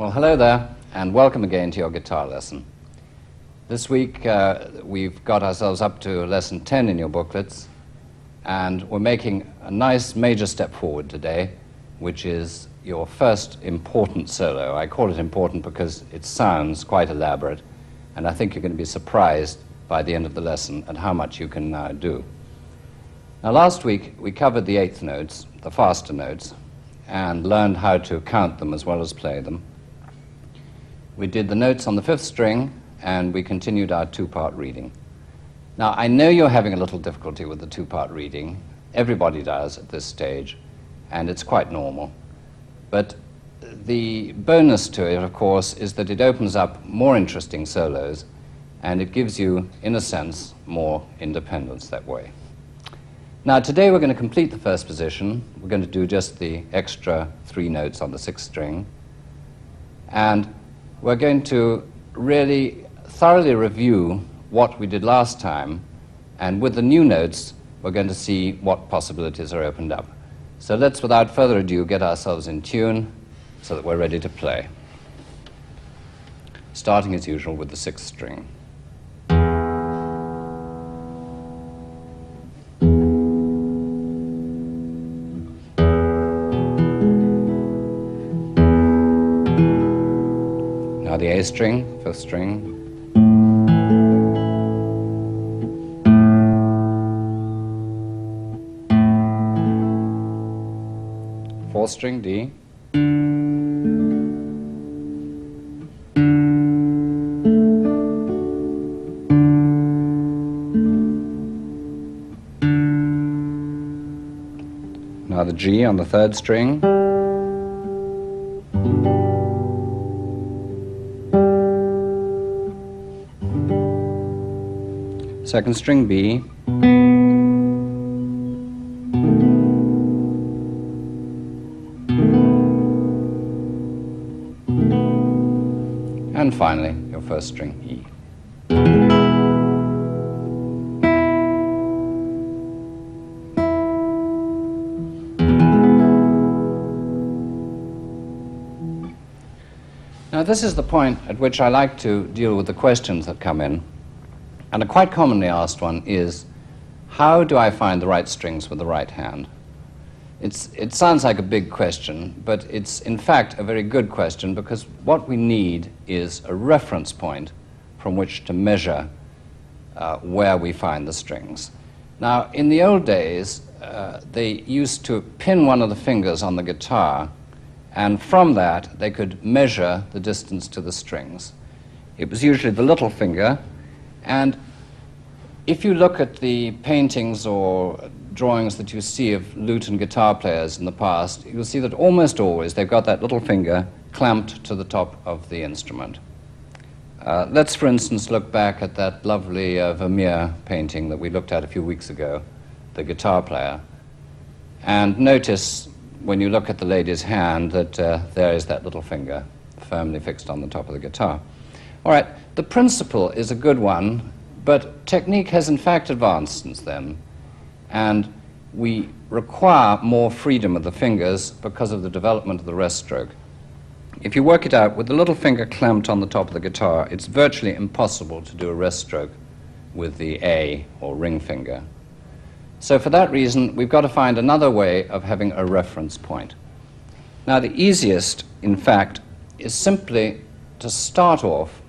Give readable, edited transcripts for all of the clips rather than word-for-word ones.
Well, hello there, and welcome again to your guitar lesson. This week we've got ourselves up to lesson 10 in your booklets, and we're making a nice major step forward today, which is your first important solo. I call it important because it sounds quite elaborate, and I think you're going to be surprised by the end of the lesson at how much you can now do. Now, last week we covered the eighth notes, the faster notes, and learned how to count them as well as play them. We did the notes on the fifth string, and we continued our two-part reading. Now, I know you're having a little difficulty with the two-part reading. Everybody does at this stage, and it's quite normal. But the bonus to it, of course, is that it opens up more interesting solos, and it gives you, in a sense, more independence that way. Now, today we're going to complete the first position. We're going to do just the extra 3 notes on the sixth string. And we're going to really thoroughly review what we did last time, and with the new notes, we're going to see what possibilities are opened up. So let's, without further ado, get ourselves in tune so that we're ready to play. Starting as usual with the sixth string. Now the A string, fifth string. Fourth string, D. Now the G on the third string. Second string, B. And finally, your first string, E. Now, this is the point at which I like to deal with the questions that come in. And a quite commonly asked one is, how do I find the right strings with the right hand? It sounds like a big question, but it's in fact a very good question, because what we need is a reference point from which to measure where we find the strings. Now, in the old days, they used to pin one of the fingers on the guitar, and from that they could measure the distance to the strings. It was usually the little finger, and if you look at the paintings or drawings that you see of lute and guitar players in the past, you'll see that almost always they've got that little finger clamped to the top of the instrument. Let's, for instance, look back at that lovely Vermeer painting that we looked at a few weeks ago, The Guitar Player, and notice when you look at the lady's hand that there is that little finger firmly fixed on the top of the guitar. All right, the principle is a good one, but technique has in fact advanced since then, and we require more freedom of the fingers because of the development of the rest stroke. If you work it out, with the little finger clamped on the top of the guitar, it's virtually impossible to do a rest stroke with the A or ring finger. So for that reason, we've got to find another way of having a reference point. Now, the easiest, in fact, is simply to start off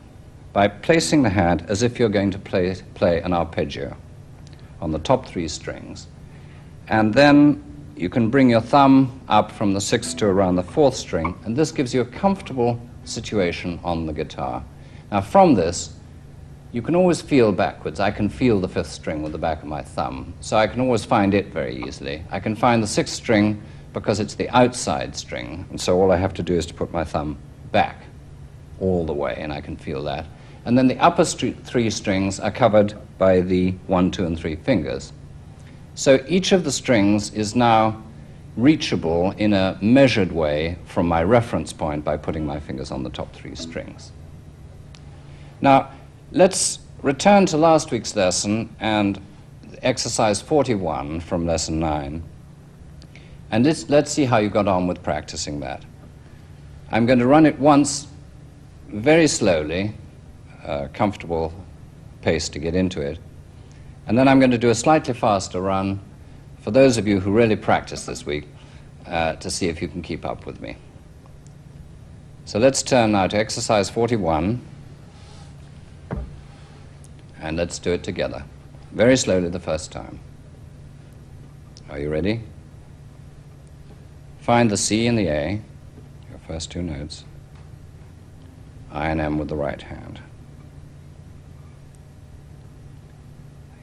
by placing the hand as if you're going to play an arpeggio on the top 3 strings. And then you can bring your thumb up from the 6th to around the 4th string, and this gives you a comfortable situation on the guitar. Now, from this, you can always feel backwards. I can feel the 5th string with the back of my thumb, so I can always find it very easily. I can find the 6th string because it's the outside string, and so all I have to do is to put my thumb back all the way, and I can feel that. And then the upper 3 strings are covered by the 1, 2, and 3 fingers. So each of the strings is now reachable in a measured way from my reference point by putting my fingers on the top 3 strings. Now, let's return to last week's lesson and exercise 41 from lesson 9. And let's see how you got on with practicing that. I'm going to run it once very slowly, comfortable pace to get into it. And then I'm going to do a slightly faster run for those of you who really practice this week to see if you can keep up with me. So let's turn now to exercise 41, and let's do it together. Very slowly the first time. Are you ready? Find the C and the A, your first two notes. I and M with the right hand.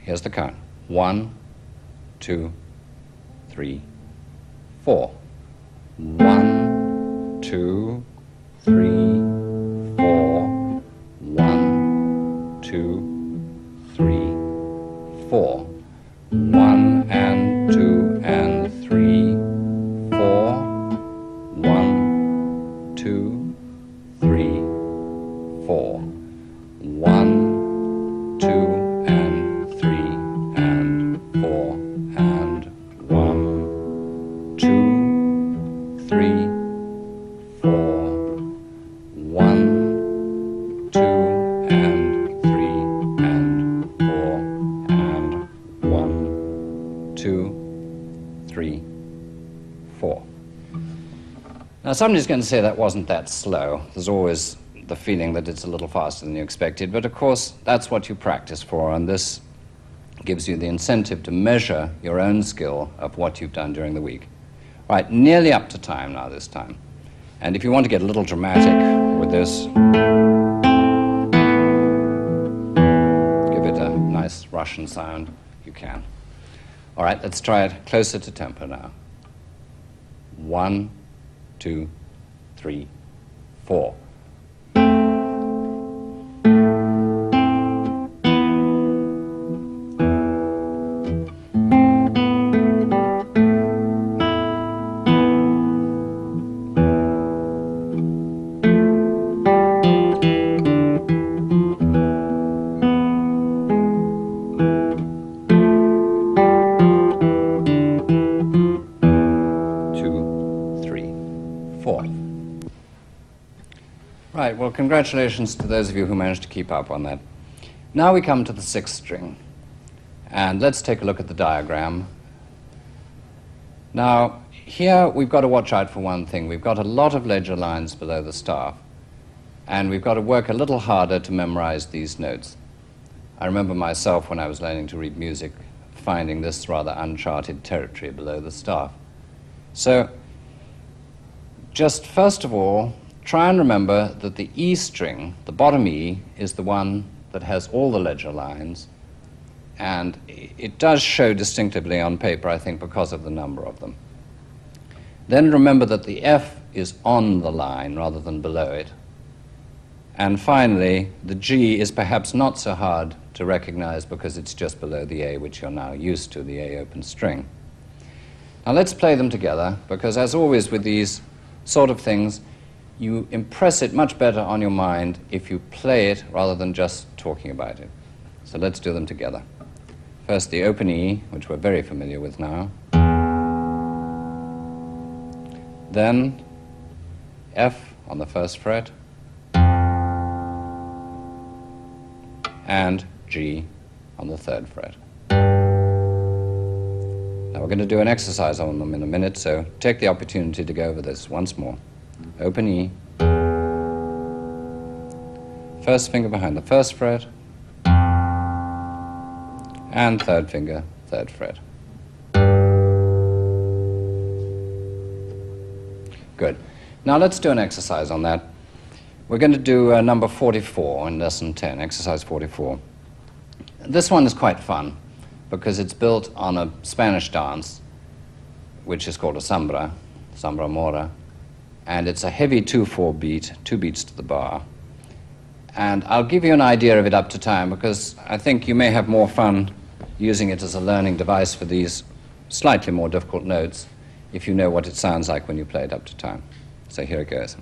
Here's the count. 1, 2, 3, 4. 1, 2, 3, 4. 1, 2, 3, 4. 1 and 2 and 3, 4. 1, 2, 3, 4. 1, 2, and 3, and 4, and 1, 2, 3, 4. 1, 2, and 3, and 4, and 1, 2, 3, 4. Now somebody's going to say that wasn't that slow. There's always the feeling that it's a little faster than you expected, but of course that's what you practice for, and this gives you the incentive to measure your own skill of what you've done during the week. Right, nearly up to time now this time. And if you want to get a little dramatic with this, give it a nice Russian sound, you can. All right, let's try it closer to tempo now. 1, 2, 3, 4. Right, well, congratulations to those of you who managed to keep up on that. Now we come to the sixth string, and let's take a look at the diagram. Now, here we've got to watch out for one thing. We've got a lot of ledger lines below the staff, and we've got to work a little harder to memorize these notes. I remember myself when I was learning to read music, finding this rather uncharted territory below the staff. So, just first of all, try and remember that the E string, the bottom E, is the one that has all the ledger lines, and it does show distinctively on paper, I think, because of the number of them. Then remember that the F is on the line rather than below it. And finally, the G is perhaps not so hard to recognize because it's just below the A, which you're now used to, the A open string. Now let's play them together, because as always with these sort of things, you impress it much better on your mind if you play it rather than just talking about it. So let's do them together. First, the open E, which we're very familiar with now. Then F on the first fret. And G on the third fret. Now we're going to do an exercise on them in a minute, so take the opportunity to go over this once more. Open E, first finger behind the first fret, and third finger, third fret. Good. Now let's do an exercise on that. We're going to do number 44 in lesson 10, exercise 44. This one is quite fun because it's built on a Spanish dance, which is called a samba mora. And it's a heavy 2/4 beat, 2 beats to the bar. And I'll give you an idea of it up to time, because I think you may have more fun using it as a learning device for these slightly more difficult notes if you know what it sounds like when you play it up to time. So here it goes.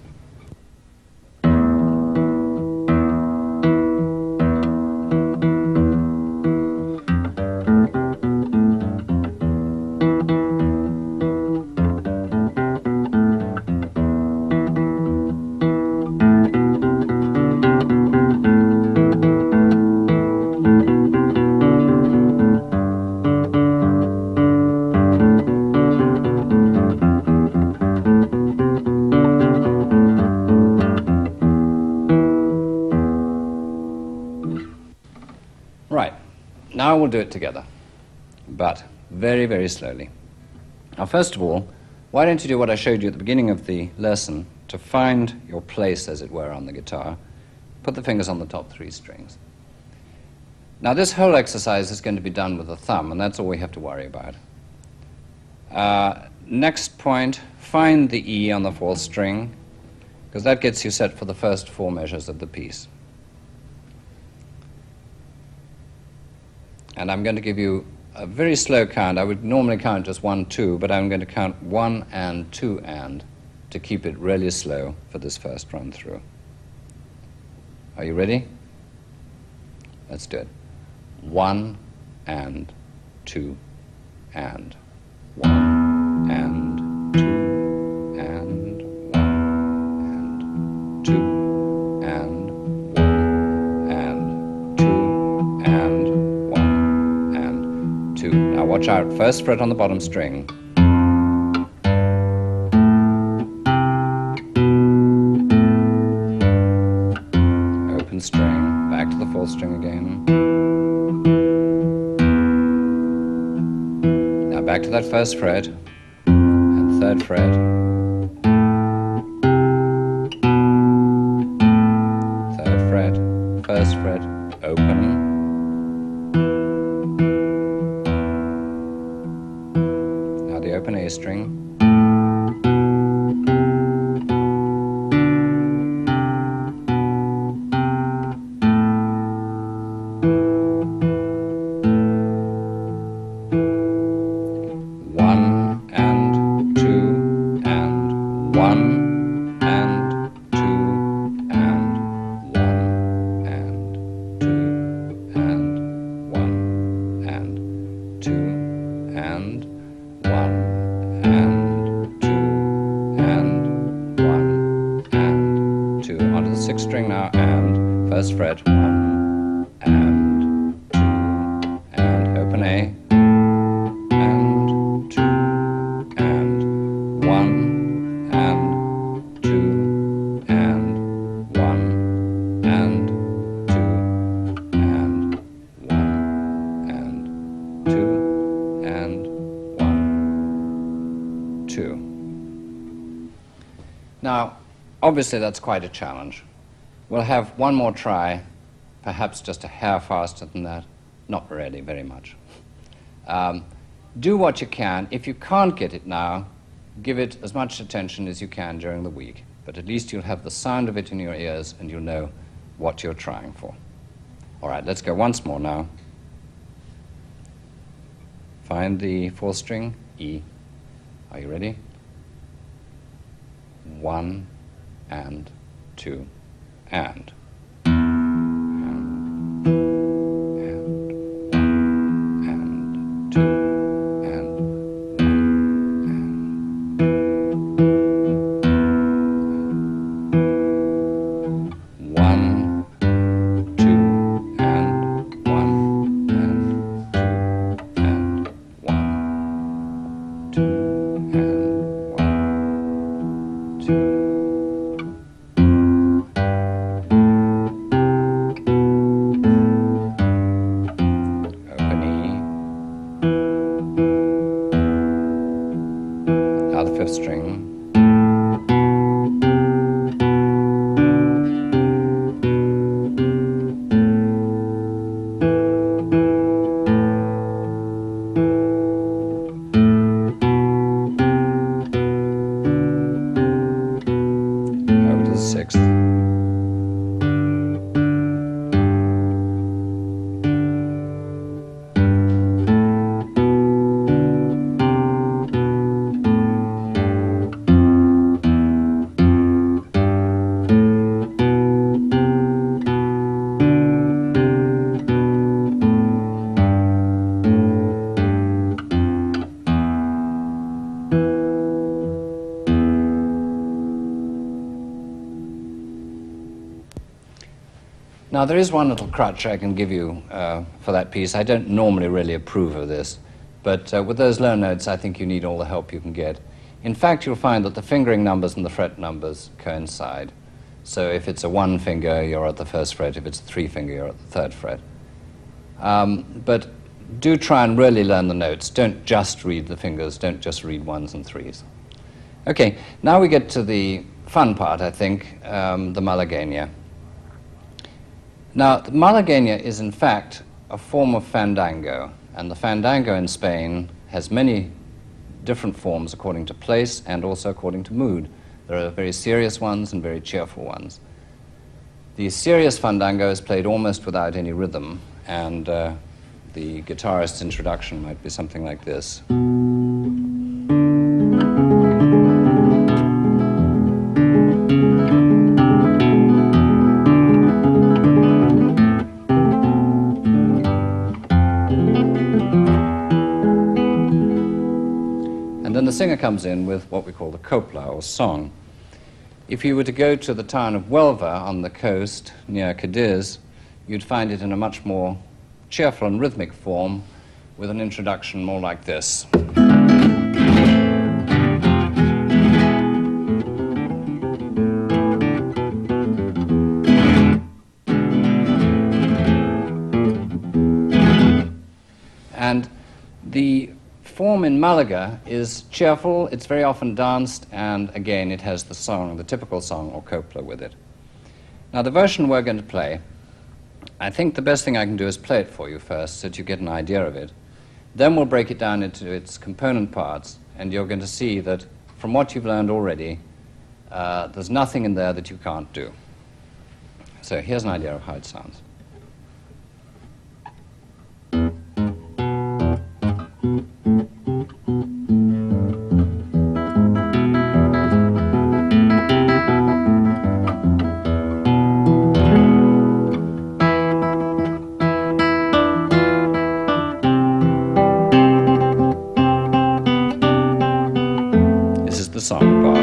now we'll do it together, but very, very slowly. Now, first of all, why don't you do what I showed you at the beginning of the lesson to find your place, as it were, on the guitar. Put the fingers on the top 3 strings. Now, this whole exercise is going to be done with the thumb, and that's all we have to worry about. Next point, find the E on the 4th string, because that gets you set for the first 4 measures of the piece. And I'm going to give you a very slow count. I would normally count just 1, 2, but I'm going to count 1 and 2 and to keep it really slow for this first run through. Are you ready? Let's do it. 1 and 2 and 1 and 2 and 1 and 2 and 1 and 2 and 1 and 2. Now watch out. First fret on the bottom string. String, back to the 4th string again. Now back to that 1st fret and 3rd fret. 3rd fret, 1st fret, open. Now the open A string. String now, and 1st fret, 1 and 2 and open A, and 2 and 1 and 2 and 1 and 2 and 1 and 2 and 1, 2. Now, obviously that's quite a challenge. We'll have one more try, perhaps just a hair faster than that. Not really, very much. Do what you can. If you can't get it now, give it as much attention as you can during the week. But at least you'll have the sound of it in your ears and you'll know what you're trying for. All right, let's go once more now. Find the 4th string, E. Are you ready? 1 and 2. And 1 and 2 and 1 and 2 and 1 and 2 and 1, 2 and 1, 2. Now the 5th string. Over to the 6th. Now, there is one little crutch I can give you for that piece. I don't normally really approve of this, but with those low notes, I think you need all the help you can get. In fact, you'll find that the fingering numbers and the fret numbers coincide. So if it's a 1 finger, you're at the 1st fret. If it's a 3 finger, you're at the 3rd fret. But do try and really learn the notes. Don't just read the fingers, don't just read ones and threes. Okay, now we get to the fun part, I think, the Malaguena. Now, the Malaguena is in fact a form of fandango, and the fandango in Spain has many different forms according to place and also according to mood. There are very serious ones and very cheerful ones. The serious fandango is played almost without any rhythm, and the guitarist's introduction might be something like this. And then the singer comes in with what we call the copla, or song. If you were to go to the town of Huelva on the coast near Cadiz, you'd find it in a much more cheerful and rhythmic form with an introduction more like this. And the form in Malaga is cheerful, it's very often danced, and again it has the song, the typical song or copla with it. Now the version we're going to play, I think the best thing I can do is play it for you first so that you get an idea of it. Then we'll break it down into its component parts, and you're going to see that from what you've learned already, there's nothing in there that you can't do. So here's an idea of how it sounds. The song part.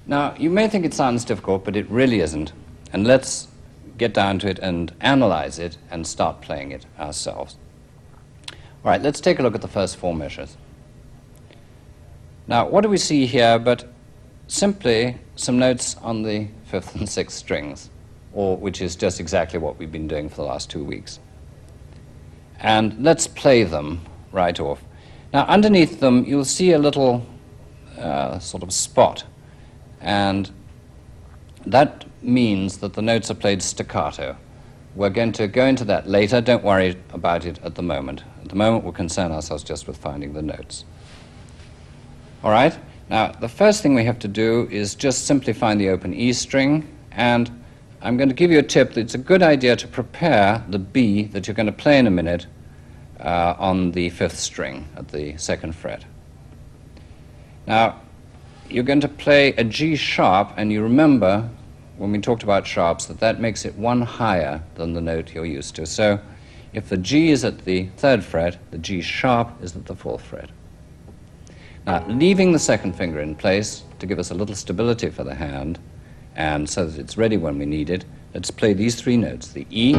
Now, you may think it sounds difficult, but it really isn't. And let's get down to it and analyze it and start playing it ourselves. All right, let's take a look at the first four measures. Now, what do we see here but simply some notes on the fifth and sixth strings, which is just exactly what we've been doing for the last 2 weeks. And let's play them right off. Now, underneath them, you'll see a little sort of spot, and that means that the notes are played staccato. We're going to go into that later. Don't worry about it at the moment. At the moment, we'll concern ourselves just with finding the notes. All right? Now, the first thing we have to do is just simply find the open E string, and I'm going to give you a tip that it's a good idea to prepare the B that you're going to play in a minute on the fifth string at the second fret. Now, you're going to play a G sharp, and you remember when we talked about sharps, that makes it one higher than the note you're used to. So if the G is at the third fret, the G sharp is at the fourth fret. Now, leaving the second finger in place to give us a little stability for the hand, and so that it's ready when we need it, let's play these three notes. The E,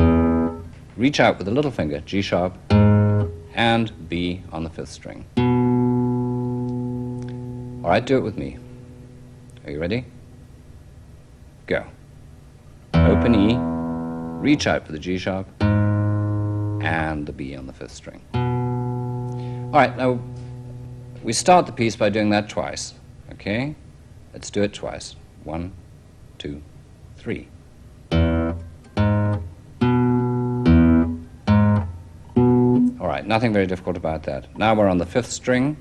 reach out with the little finger, G sharp, and B on the fifth string. All right, do it with me. Are you ready? Go. Open E, reach out for the G sharp, and the B on the fifth string. All right, now we start the piece by doing that twice, okay? Let's do it twice. 1, 2, 3. All right, nothing very difficult about that. Now we're on the fifth string.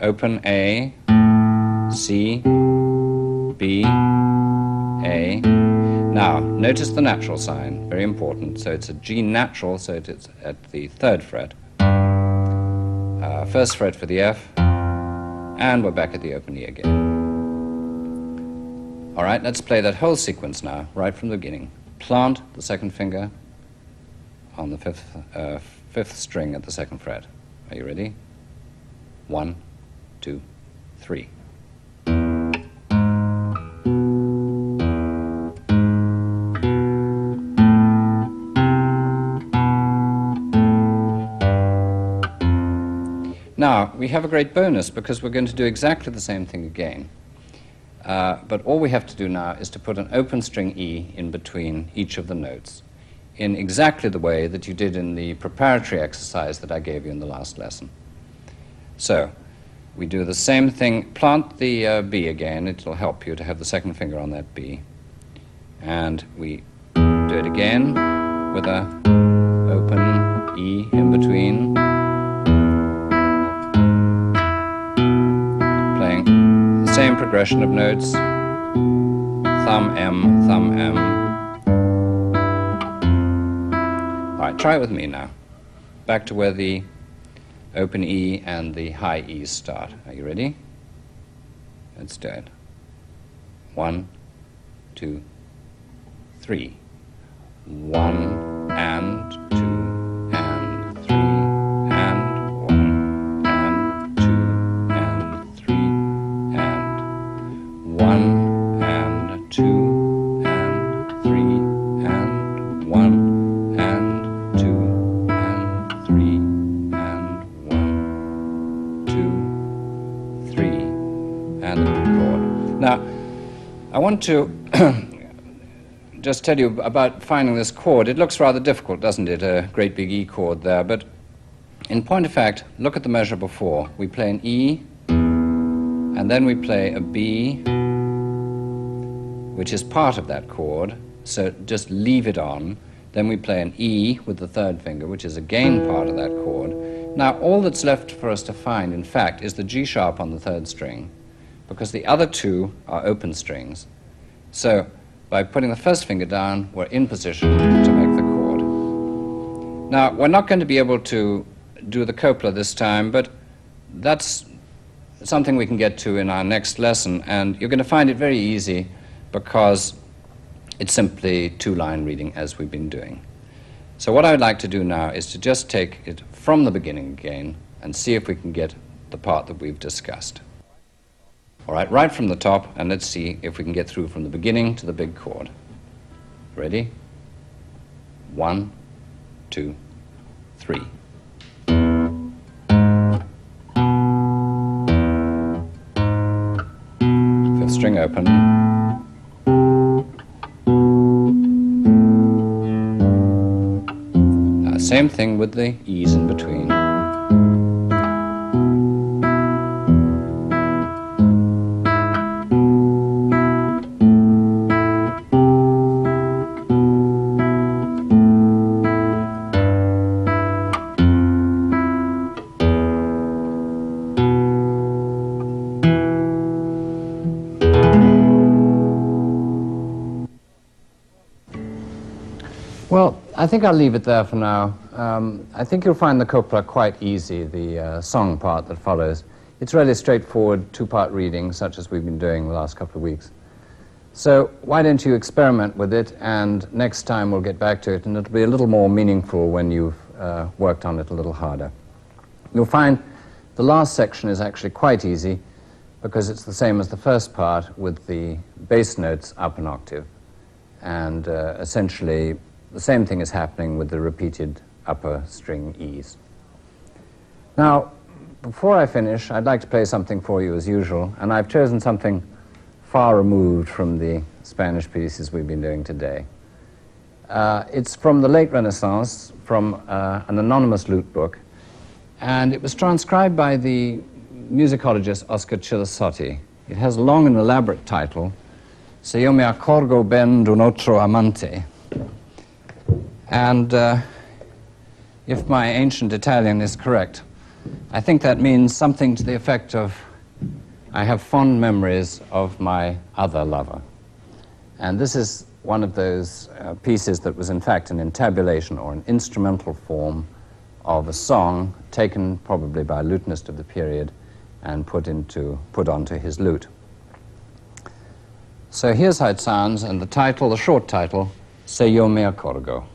Open A, C, B, A. Now, notice the natural sign, very important. So it's a G natural, so it's at the third fret. First fret for the F, and we're back at the open E again. All right, let's play that whole sequence now, right from the beginning. Plant the second finger on the fifth string at the second fret. Are you ready? 1, 2, 3. Now, we have a great bonus because we're going to do exactly the same thing again. But all we have to do now is to put an open string E in between each of the notes in exactly the way that you did in the preparatory exercise that I gave you in the last lesson. So, we do the same thing. Plant the B again. It'll help you to have the second finger on that B. And we do it again with a open E in between. Playing the same progression of notes. Thumb M, thumb M. All right, try it with me now. Back to where the open E and the high E's start. Are you ready? Let's do it. 1, 2, 3. 1 and 2 and 3 and 1 and 2 and 3 and 1 and 2 and 3 and 1 and 2 and 3 and 1, 2, 3 and the B chord. Now, I want to just tell you about finding this chord. It looks rather difficult, doesn't it? A great big E chord there, but in point of fact, look at the measure before. We play an E, and then we play a B, which is part of that chord, so just leave it on. Then we play an E with the third finger, which is again part of that chord. Now, all that's left for us to find, in fact, is the G sharp on the third string, because the other two are open strings. So, by putting the first finger down, we're in position to make the chord. Now, we're not going to be able to do the copula this time, but that's something we can get to in our next lesson, and you're going to find it very easy because it's simply two-line reading as we've been doing. So what I would like to do now is to just take it from the beginning again and see if we can get the part that we've discussed. All right, right from the top, and let's see if we can get through from the beginning to the big chord. Ready? 1, 2, 3. Fifth string open. Now, same thing with the E's in between. Well, I think I'll leave it there for now. I think you'll find the copula quite easy, the song part that follows. It's really straightforward two-part reading, such as we've been doing the last couple of weeks. So why don't you experiment with it, and next time we'll get back to it, and it'll be a little more meaningful when you've worked on it a little harder. You'll find the last section is actually quite easy because it's the same as the first part with the bass notes up an octave. And essentially, the same thing is happening with the repeated upper string E's. Now, before I finish, I'd like to play something for you as usual, and I've chosen something far removed from the Spanish pieces we've been doing today. It's from the late Renaissance, from an anonymous lute book, and it was transcribed by the musicologist Oscar Chilasotti. It has a long and elaborate title, Se io mi accorgo ben d'un otro amante. And if my ancient Italian is correct, I think that means something to the effect of, I have fond memories of my other lover. And this is one of those pieces that was in fact an intabulation or an instrumental form of a song taken probably by a lutenist of the period and put onto his lute. So here's how it sounds, and the title, the short title, Se io mi accorgo.